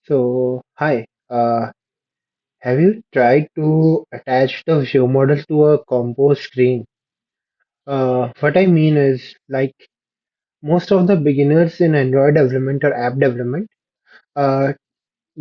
So, hi. Have you tried to attach the view model to a compose screen? What I mean is, like most of the beginners in Android development or app development, uh,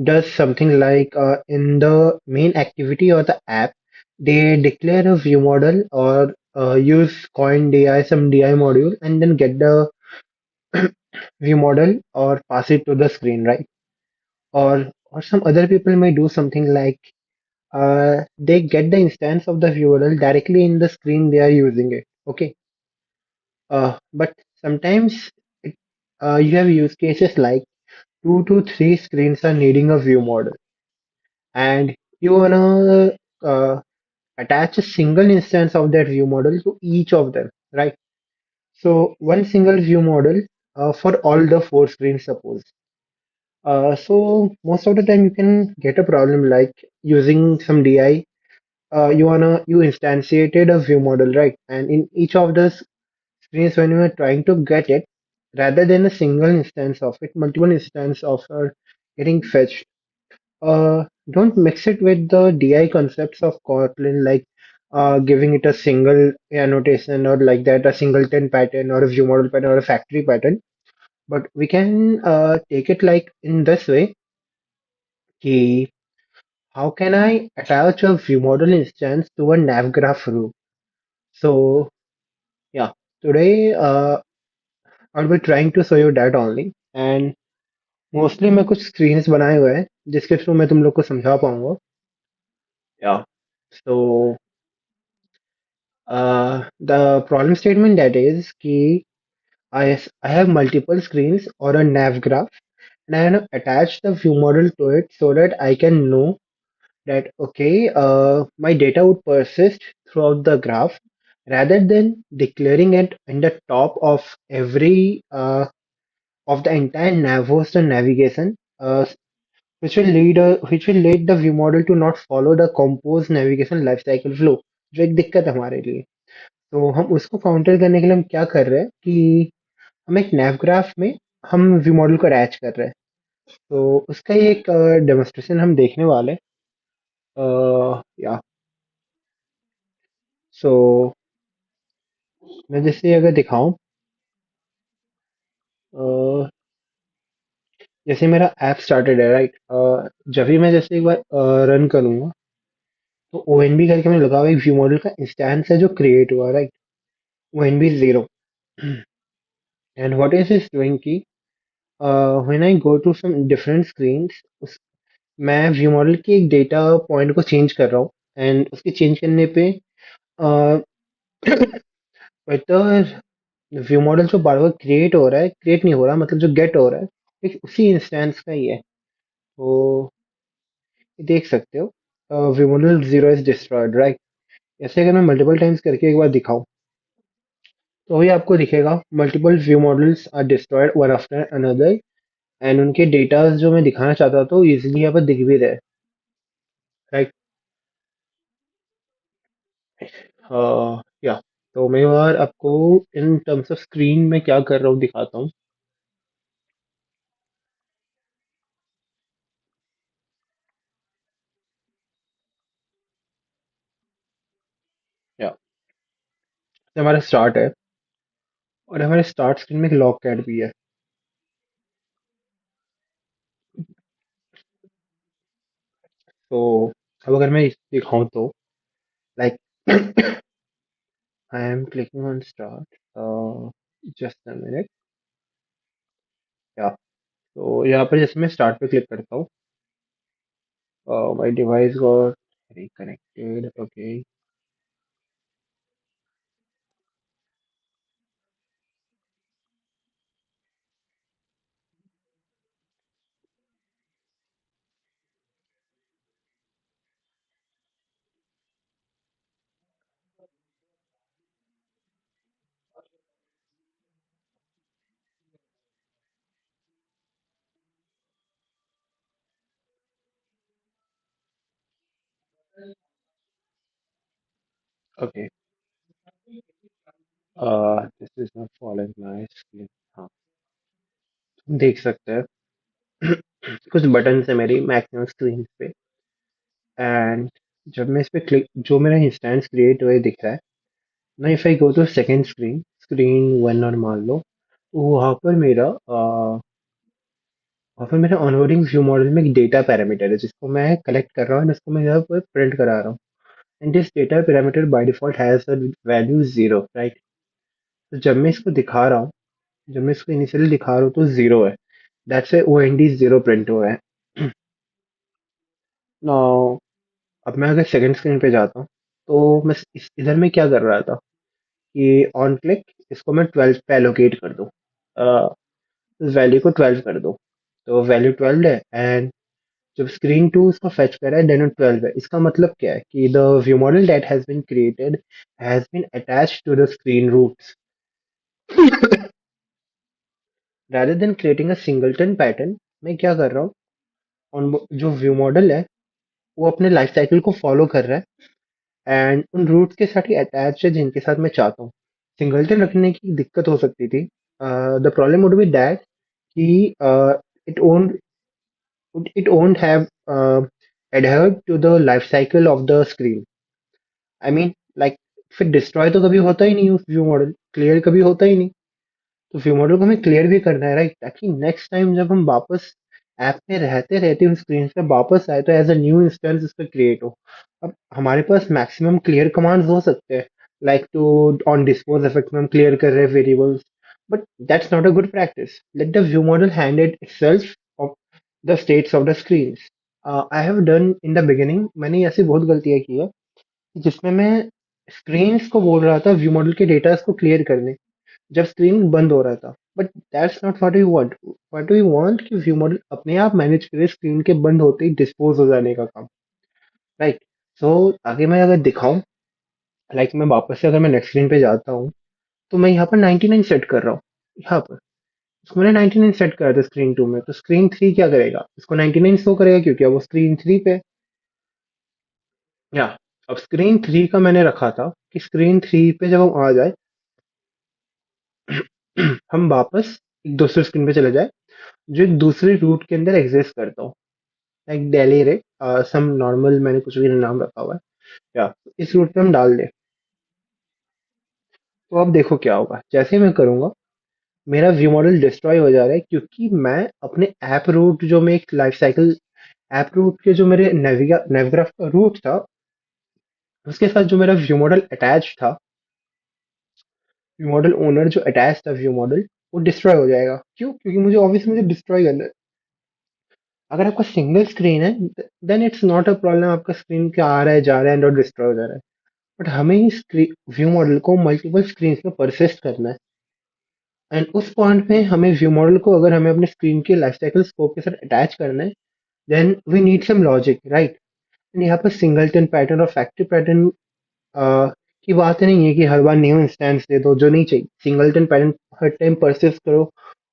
does something like in the main activity or the app, they declare a view model or use coin DI, some DI module, and then get the view model or pass it to the screen, right? Or some other people may do something like they get the instance of the URL directly in the screen they are using it. Okay. But sometimes it, you have use cases like 2 to 3 screens are needing a view model, and you wanna attach a single instance of that view model to each of them, right? So one single view model for all the 4 screens, suppose. So most of the time you can get a problem like using some DI. You instantiated a view model, right? And in each of the screens, when you are trying to get it, rather than a single instance of it, multiple instance of getting fetched. Don't mix it with the DI concepts of Kotlin, like giving it a single annotation or like that, a singleton pattern or a view model pattern or a factory pattern. But we can take it like in this way. Ki, how can I attach a view model instance to a nav graph row? So yeah, today I'll be trying to show you that only. And mostly मैं कुछ screens बनाए हुए हैं जिसके through मैं तुम लोग को समझा पाऊंगा. Yeah. So the problem statement that is कि I have multiple screens or a nav graph and I want to attach the view model to it so that I can know that okay, my data would persist throughout the graph rather than declaring it in the top of every of the entire nav host and navigation, which will lead the view model to not follow the composed navigation lifecycle flow, जो एक दिक्कत है हमारे लिए. तो हम उसको counter करने के लिए हम क्या कर रहे हैं कि हम एक nav ग्राफ में हम व्यू मॉडल को अटैच कर रहे हैं. तो उसका ही एक डेमोन्स्ट्रेशन हम देखने वाले हैं. या सो मैं जैसे अगर दिखाऊं, अ, जैसे मेरा ऐप स्टार्टेड है, राइट. जब भी मैं जैसे एक बार रन करूंगा तो ओ एन बी करके मैंने लगा हुआ एक व्यू मॉडल का इंस्टेंस है जो क्रिएट हुआ, right. O N B 0. And what is is doing की when I go to some different screens, मैं व्यू मॉडल के एक डेटा पॉइंट को चेंज कर रहा हूँ. एंड उसके चेंज करने पे व्यू मॉडल जो बार बार क्रिएट हो रहा है, क्रिएट नहीं हो रहा, मतलब जो गेट हो रहा है एक उसी इंस्टेंस का ही है. तो ये देख सकते हो view model 0 is destroyed, right. ऐसे अगर मैं मल्टीपल टाइम्स करके एक बार दिखाऊं तो वही आपको दिखेगा multiple view models are destroyed one after another. And उनके डेटा जो मैं दिखाना चाहता था तो इजीली यहाँ पर दिख भी रहे, राइट. या तो मैं और आपको इन टर्म्स ऑफ स्क्रीन में क्या कर रहा हूँ दिखाता हूँ. या तो हमारा स्टार्ट है और हमारे स्टार्ट स्क्रीन में एक लॉग कैट भी है. तो अब अगर मैं दिखाऊं तो like I am clicking on start. Just a minute. या तो यहाँ पर जैसे मैं स्टार्ट पे क्लिक करता हूँ, my device got reconnected. Okay. Okay. This is not following my screen. हाँ, तुम देख सकते हैं कुछ बटन है मेरी मैक्सिमम स्क्रीन पे। एंड जब मैं इस पे क्लिक, जो मेरा इंस्टेंस क्रिएट हुए दिख रहा है ना, if I go to second screen, screen one और मान लो, तो वहाँ पर मेरा ऑनबोर्डिंग व्यू मॉडल में एक डेटा पैरामीटर है जिसको मैं कलेक्ट कर रहा हूँ, जिसको मैं यहाँ पर प्रिंट करा रहा हूँ। And this data parameter by default has a value 0, right? तो जब मैं इसको दिखा रहा हूँ, जब मैं इसको इनिशियली दिखा रहा हूँ तो 0 है। That's A O N D 0 print हुआ है। Now, अब मैं अगर सेकंड स्क्रीन पे जाता हूँ, तो मैं इधर में क्या कर रहा था कि ऑन क्लिक इसको मैं 12 पे एलोकेट कर दूँ, इस वैल्यू को 12 कर दो। तो वैल्यू 12 है, एंड जब स्क्रीन 2 उसको फेच कर रहा है देन 12 है। इसका मतलब क्या है कि the view model that has been created has been attached to the screen routes rather than creating a singleton pattern. मैं क्या कर रहा हूँ, जो व्यू मॉडल है वो अपने लाइफ साइकिल को फॉलो कर रहा है एंड उन रूट्स के साथ ही अटैच है जिनके साथ मैं चाहता हूँ। सिंगलटन रखने की दिक्कत हो सकती थी। The problem would be that कि it own it won't have adhered to the life cycle of the screen. I mean, like, फिर डिस्ट्रॉय तो कभी होता ही नहीं, उस व्यू मॉडल क्लियर कभी होता ही नहीं। तो व्यू मॉडल को हमें क्लियर भी करना है, राइट? ताकि नेक्स्ट टाइम जब हम वापस ऐप में रहते रहते उस स्क्रीन पे वापस आए तो एज अ न्यू इंस्टेंस उस पर क्रिएट हो। अब हमारे पास मैक्सिमम क्लियर कमांड्स हो सकते हैं, like to on dispose effect में हम क्लियर कर रहे हैं variables, but that's not a good practice. Let the view model hand it itself of the states of the screens. I have done in the beginning, मैंने ऐसी बहुत गलतियां की है जिसमें मैं स्क्रीन्स को बोल रहा था व्यू मॉडल के डेटा को क्लियर करने, जब स्क्रीन बंद हो रहा था। But that's not what we want. What we want कि व्यू मॉडल अपने आप मैनेज करे स्क्रीन के बंद होते ही डिस्पोज हो जाने का काम, राइट? सो आगे मैं अगर दिखाऊं, लाइक मैं वापस से अगर मैं नेक्स्ट स्क्रीन पे जाता हूँ, तो मैं यहाँ पर 99 सेट कर रहा हूँ। यहाँ पर इसको मैंने 99 सेट करा था स्क्रीन 2 में, तो स्क्रीन 3 क्या करेगा, इसको 99 शो करेगा क्योंकि अब वो स्क्रीन 3 पे। या अब स्क्रीन 3 का मैंने रखा था कि स्क्रीन 3 पे जब हम आ जाए हम वापस एक दूसरे स्क्रीन पे चले जाए जो एक दूसरे रूट के अंदर एग्जिस्ट करता हो, लाइक डेली रे, सम नॉर्मल मैंने कुछ भी नाम रखा हुआ है। या इस रूट पे हम डाल दे, तो अब देखो क्या होगा जैसे ही मैं करूंगा, मेरा व्यू मॉडल डिस्ट्रॉय हो जा रहा है क्योंकि मैं अपने ऐप रूट, जो मैं एक लाइफ साइकिल ऐप रूट के जो मेरे नेविग्राफ का रूट था उसके साथ जो मेरा व्यू मॉडल अटैच था, व्यू मॉडल ओनर जो अटैच था व्यू मॉडल, वो डिस्ट्रॉय हो जाएगा। क्यों? क्योंकि मुझे ऑब्वियसली मुझे डिस्ट्रॉय करना है। अगर आपका सिंगल स्क्रीन है then it's not a problem, आपका स्क्रीन क्या आ रहा है जा रहा है और डिस्ट्रॉय हो जा रहा है। बट हमें ही व्यू मॉडल को मल्टीपल स्क्रीन में परसिस्ट करना है, एंड उस पॉइंट पे हमें व्यू मॉडल को, अगर हमें अपने स्क्रीन के लाइफ साइकिल स्कोप के साथ अटैच करना है, then we need some logic, right? यहाँ पर सिंगलटन पैटर्न और फैक्ट्री पैटर्न की बात नहीं है कि हर बार न्यू इंस्टेंस दे दो, जो नहीं चाहिए। सिंगलटन पैटर्न हर टाइम परसिस्ट करो,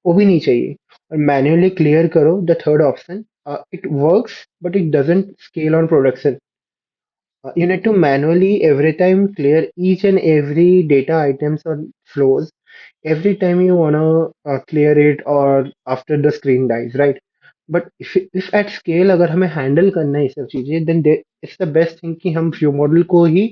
वो भी नहीं चाहिए। और मैन्युअली क्लियर करो, the third option, it works but it doesn't scale on production. You need to manually every time clear each and every data items or flows every time you wanna clear it or after the screen dies, right? But if at scale अगर हमें handle करना है ये सब चीजें, then it's the best thing कि हम view model को ही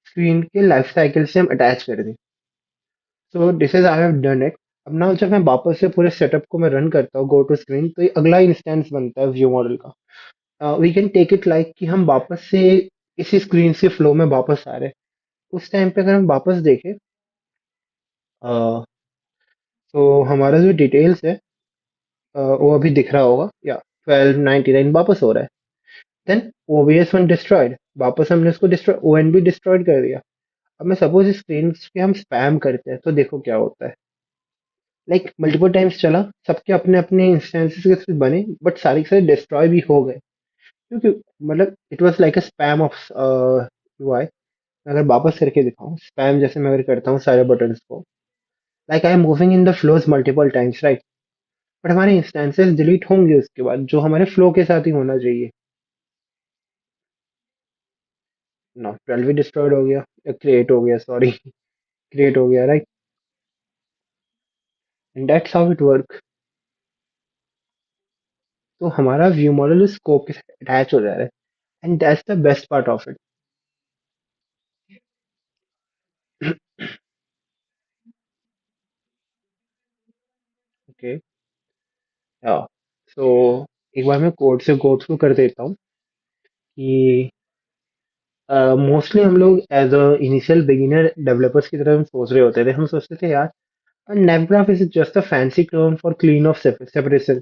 स्क्रीन के लाइफ साइकिल से हम अटैच कर दें। So this is I have done it. अब ना जब मैं वापस से पूरे सेटअप को मैं रन करता हूँ गो टू स्क्रीन, तो ये अगला इंस्टेंस बनता है व्यू मॉडल का। We can take it like कि हम वापस से इसी स्क्रीन से फ्लो में वापस आ रहे हैं। उस टाइम पे अगर हम वापस देखें, तो हमारा जो डिटेल्स है वो अभी दिख रहा होगा, या 1299 वापस हो रहा है। देन ओबीएस वन डिस्ट्रॉयड, वापस हमने उसको डिस्ट्रॉय ओएन भी डिस्ट्रॉयड कर दिया। अब मैं सपोज इस स्क्रीन पे हम स्पैम करते हैं तो देखो क्या होता है। लाइक मल्टीपल टाइम्स चला, सबके अपने अपने इंस्टेंसेस के थ्रू बने, बट सारे के सारे डिस्ट्रॉय भी हो गए क्योंकि मतलब it was like a span of UI. अगर वापस करके दिखाऊं स्पैम जैसे मैं अगर करता हूँ सारे बटन्स को, like I am moving in the flows multiple times, right? But हमारे इंस्टेंसेस डिलीट होंगे उसके बाद, जो हमारे फ्लो के साथ ही होना चाहिए। ना 12 भी डिस्ट्रॉयड हो गया, क्रिएट हो गया, सॉरी, क्रिएट हो गया, right? And that's how it work. तो हमारा व्यू मॉडल उस स्कोप के साथ अटैच हो जा रहा है, and that's the best part of it. Okay, so एक बार मैं कोड से गो थ्रू कर देता हूँ कि मोस्टली हम लोग as a initial beginner developers की तरह हम सोच रहे होते थे, हम सोचते थे यार NavGraph is just a fancy term for clean of separation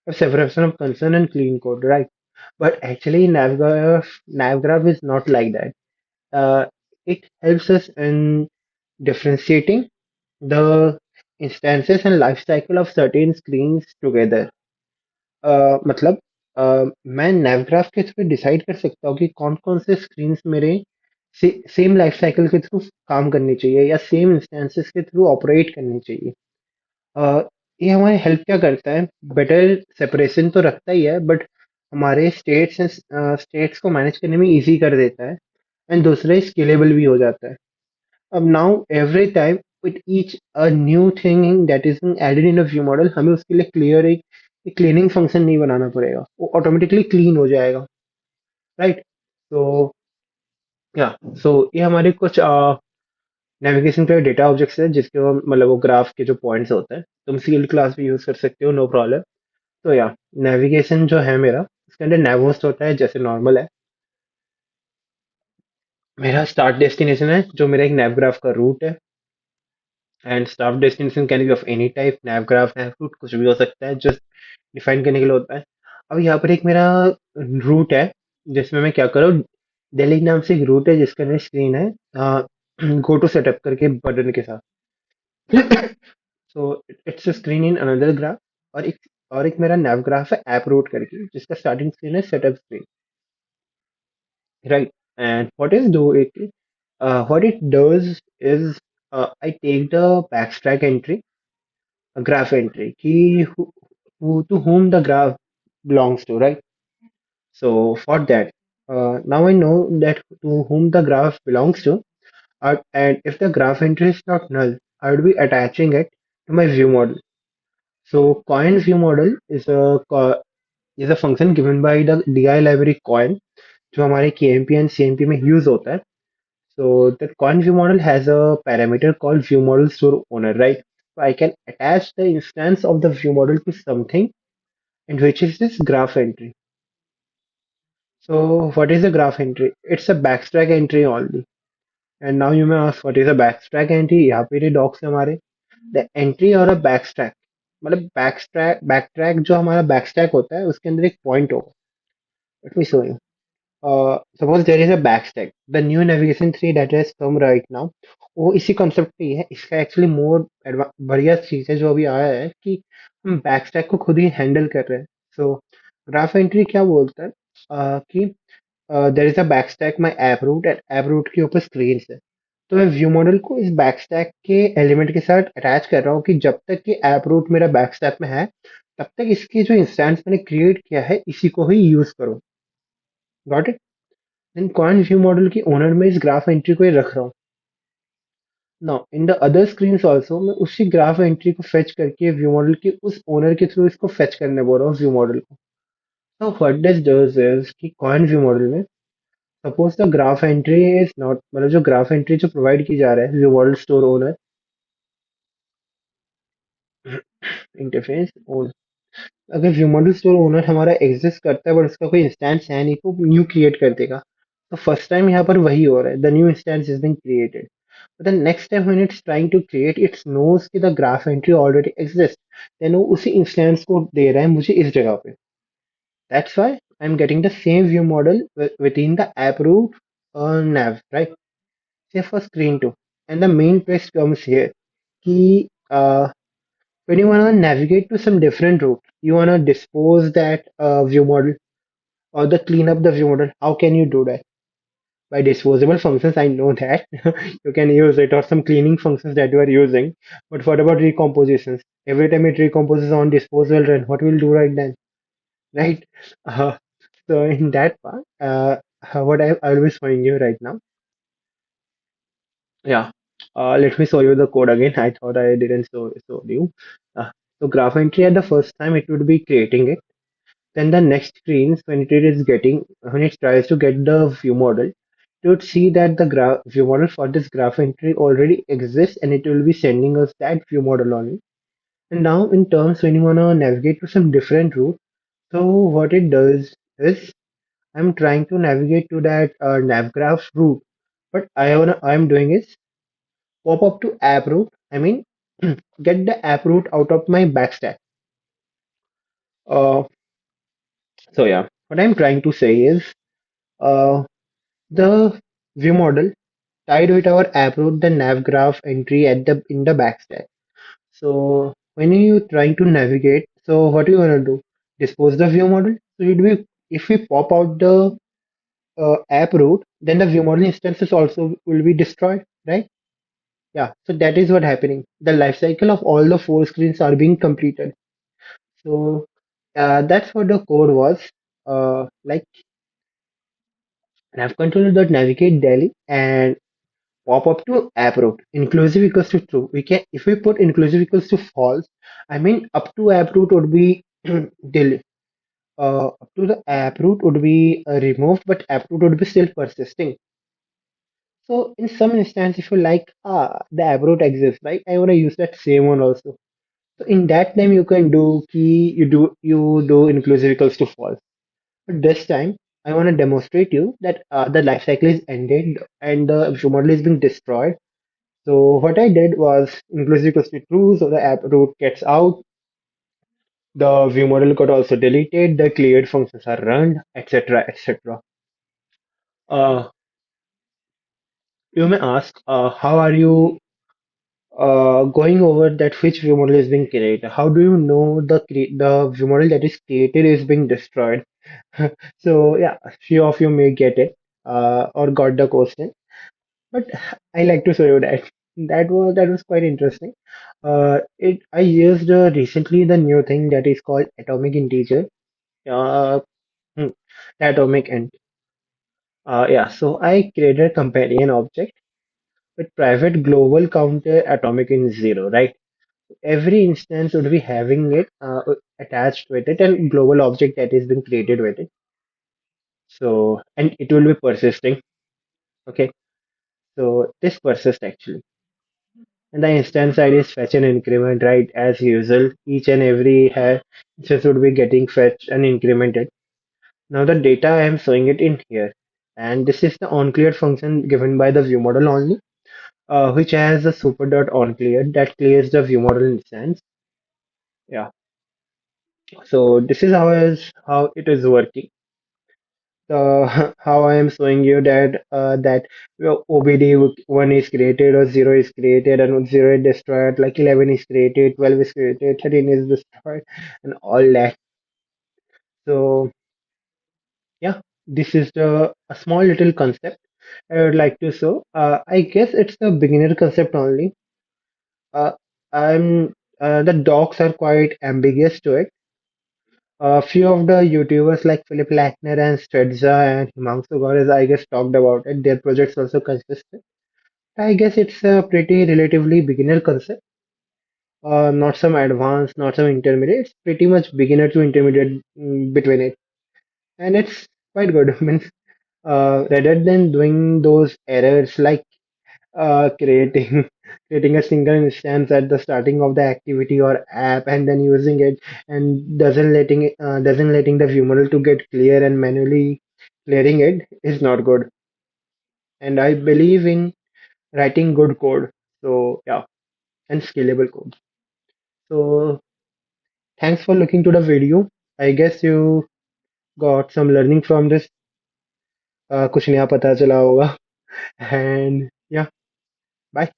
or separation of concern and clean code, right? But actually, NavGraph is not like that. It helps us in differentiating the instances and life cycle of certain screens together. मतलब मैं NavGraph के through decide कर सकता हूँ कि कौन कौन से स्क्रीन्स मेरे सेम लाइफ साइकिल के थ्रू काम करनी चाहिए या सेम इंस्टेंसेस के थ्रू ऑपरेट करनी चाहिए। अ, ये हमारी हेल्प क्या करता है? बेटर सेपरेशन तो रखता ही है, बट हमारे स्टेट्स को मैनेज करने में इजी कर देता है, एंड दूसरे स्केलेबल भी हो जाता है। अब now every time with each a new thing that is added in a view model, हमें उसके लिए एक क्लीनिंग फंक्शन नहीं बनाना पड़ेगा, वो ऑटोमेटिकली क्लीन हो जाएगा, राइट? तो या सो ये हमारे कुछ नेविगेशन के डेटा ऑब्जेक्ट्स है, जिसके मतलब वो ग्राफ के जो पॉइंट्स होते हैं, तुम सील क्लास भी यूज कर सकते हो, नो प्रॉब्लम। तो या नेविगेशन जो है मेरा, उसके अंदर नेवोस्ट होता है जैसे नॉर्मल है। मेरा स्टार्ट डेस्टिनेशन है जो मेरा एक नेवग्राफ का रूट है, and start destination can be of any type, NavGraph nav route कुछ भी हो सकता है, जस्ट डिफाइन करने के लिए होता है। अब यहाँ पर एक मेरा रूट है जिसमें मैं क्या करूँ, दिल्ली नाम से एक रूट है जिसके अंदर स्क्रीन है गो टू सेटअप करके बटन के साथ। So it's screen in another graph, और एक मेरा नैव ग्राफ है ऐप रूट करके, जिसका स्टार्टिंग स्क्रीन है setup screen, right? And what it does is I take the backtrack entry, a graph entry, key to whom the graph belongs to, right? So for that, now I know that to whom the graph belongs to, and if the graph entry is not null, I would be attaching it to my view model. So coin view model is a function given by the DI library coin, जो हमारे KMP and CMP में use होता है। So the coin view model has a parameter called view model store owner, right? So I can attach the instance of the view model to something, and which is this graph entry. So what is a graph entry? It's a backtrack entry only. And now you may ask, what is a backtrack entry? यहाँ पे docs है हमारे। The entry और a backtrack, मतलब backtrack जो हमारा backstack होता है उसके अंदर एक point होगा। Let me show you. Suppose there is a backstack. The new navigation 3 that has come right now, वो इसी concept पे ही है। इसका actually more बढ़िया चीज़ है जो अभी आया है कि हम backstack को खुद ही handle कर रहे हैं। So graph entry क्या बोलता है कि there is a backstack my app root, and app root के ऊपर screens है। तो मैं व्यू मॉडल को इस बैकस्टैक के एलिमेंट के साथ अटैच कर रहा हूँ कि जब तक कि ऐप रूट मेरा बैकस्टैक में है, तब तक इसकी जो इंस्टेंस मैंने क्रिएट किया है इसी को ही यूज करो। Got it? Then coin view model की ओनर में इस ग्राफ एंट्री को ही रख रहा हूँ। Now in the other screens also मैं उसी ग्राफ एंट्री को फेच करके व्यू मॉडल के उस ओनर के थ्रू इसको फेच करने बोल रहा हूँ व्यू मॉडल को। तो व्हाट दिस डज इज कि कॉइन व्यू मॉडल में suppose the graph entry is not, मतलब जो ग्राफ एंट्री जो प्रोवाइड की जा रहा है view model store owner interface, अगर व्यू मॉडल स्टोर ओनर हमारा एग्जिस्ट करता है बट उसका कोई इंस्टेंस है नहीं, तो न्यू क्रिएट कर देगा। तो फर्स्ट टाइम यहाँ पर वही हो रहा है, the new instance is being created. But the next time when it's trying to create, it's knows कि the graph entry already exist, then वो उसी इंस्टेंस को दे रहा है मुझे इस जगह पे। That's why I am getting the same view model with in the app route nav, right? Say for screen 2, and the main twist comes here कि when you want to navigate to some different route, you want to dispose that view model or the clean up the view model. How can you do that? By disposable functions, I know that you can use it, or some cleaning functions that you are using. But what about recompositions? Every time it recomposes on disposable run, what will do right then? Right? Uh, so in that part, what I will be showing you right now. Yeah. Let me show you the code again. I thought I didn't show you. So graph entry at the first time it would be creating it. then the next screens, when it tries to get the view model, it would see that the view model for this graph entry already exists, and it will be sending us that view model only. And now, in terms when you wanna navigate to some different route, so what it does is I'm trying to navigate to that navgraph route. What I'm doing is pop up to app route. I mean, get the app route out of my backstack. Uh, so yeah, what I'm trying to say is uh, the view model tied with our app route, the navgraph entry at the in the backstack. So when you trying to navigate, so what you gonna do? Dispose the view model. So it will if we pop out the app route, then the view model instances also will be destroyed, right? Yeah, so that is what happening. The life cycle of all the four screens are being completed. So that's what the code was. Like navcontroller.navigate daily and pop up to app route. Inclusive equals to true. We can if we put inclusive equals to false, I mean up to app route would be del up to the app route would be removed, but app route would be still persisting. So in some instance, if you like, the app route exists, right? I want to use that same one also. So in that time, you can do key, you do inclusive equals to false. But this time, I want to demonstrate you that the life cycle is ended and the view model is being destroyed. So what I did was inclusive equals to true, so the app route gets out. The view model got also deleted. The cleared functions are run, etc., etc. Uh, you may ask, how are you going over that which view model is being created? How do you know the view model that is created is being destroyed? So yeah, few of you may get it or got the question, but I like to show you that. That was quite interesting. It I used recently the new thing that is called atomic integer. Uh, hmm, the atomic int. Yeah, so I created a companion object with private global counter atomic in zero, right? Every instance would be having it attached with it and global object that is being created with it. So, and it will be persisting. Okay. So this persists actually. And the instance ID is fetch and increment, right? As usual, each and every instance would be getting fetched and incremented. Now the data I am showing it in here. And this is the onClear function given by the view model only, which has a super dot onClear that clears the view model instance. Yeah. So this is how it is working. How I am showing you that OBD one is created or zero is created and zero is destroyed, like 11 is created, 12 is created, 13 is destroyed, and all that. So yeah, this is a small little concept I would like to show. I guess it's the beginner concept only. Uh, I'm the docs are quite ambiguous to it. A few of the YouTubers like Philip Lackner and Stredza and Himanshu Gaurav, I guess, talked about it. Their projects also consistent. I guess it's a pretty relatively beginner concept. Not some advanced, not some intermediate. It's pretty much beginner to intermediate between it, and it's quite good. Means rather than doing those errors like creating creating a single instance at the starting of the activity or app and then using it and doesn't letting the view model to get clear and manually clearing it is not good. And I believe in writing good code. So yeah, and scalable code. So thanks for looking to the video. I guess you got some learning from this. कुछ नया पता चला होगा. And yeah, bye.